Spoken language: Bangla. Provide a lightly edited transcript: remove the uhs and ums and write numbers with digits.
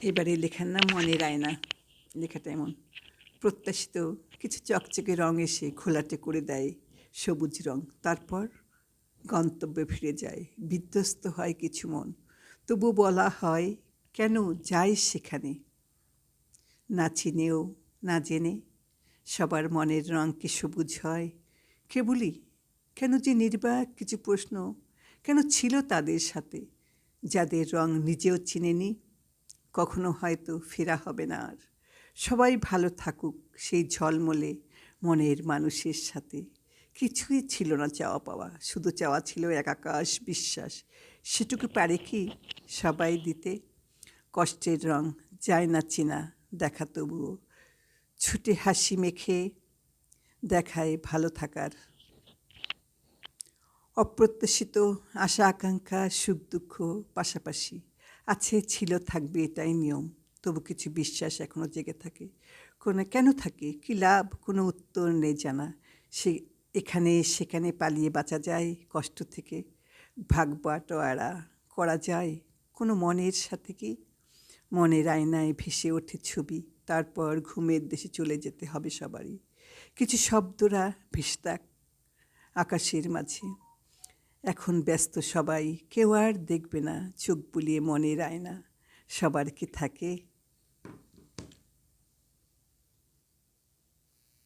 এবারে লেখার নাম মনের আয়না। লেখাটা এমন: প্রত্যাশিত কিছু চকচকে রং এসে ঘোলাটে করে দেয় সবুজ রং, তারপর গন্তব্যে ফিরে যায়। বিধ্বস্ত হয় কিছু মন, তবু বলা হয় কেন যাই সেখানে, না চিনেও না জেনে। সবার মনের রং কি সবুজ হয়? কেবলই কেন যে নির্বাক কিছু প্রশ্ন কেন ছিল তাদের সাথে, যাদের রং নিজেও চিনেনি। কখনো হয়তো ফেরা হবে না আর। সবাই ভালো থাকুক সেই ঝলমলে মনের মানুষের সাথে। কিছুই ছিল না চাওয়া পাওয়া, শুধু চাওয়া ছিল এক আকাশ বিশ্বাস। সেটুকু পারে কি সবাই দিতে? কষ্টের রং যায় না চেনা দেখা, তবুও ছুটে হাসি মেখে দেখায় ভালো থাকার। অপ্রত্যাশিত আশা আকাঙ্ক্ষা সুখ দুঃখ পাশাপাশি আছে, ছিল, থাকবে, এটাই নিয়ম। তবু কিছু বিশ্বাস এখনও জেগে থাকে। কেন থাকে, কী লাভ, কোনো উত্তর নেই জানা। সে এখানে সেখানে পালিয়ে বাঁচা যায় কষ্ট থেকে, ভাগ বাটোয়ারা করা যায় কোনো মনের সাথে কি? মনের আয়নায় ভেসে ওঠে ছবি, তারপর ঘুমের দেশে চলে যেতে হবে সবারই। কিছু শব্দরা ভেসে থাক আকাশের মাঝে। এখন ব্যস্ত সবাই, কেউ আর দেখবে না চোখ বুলিয়ে মনের আয়না। সবার কি থাকে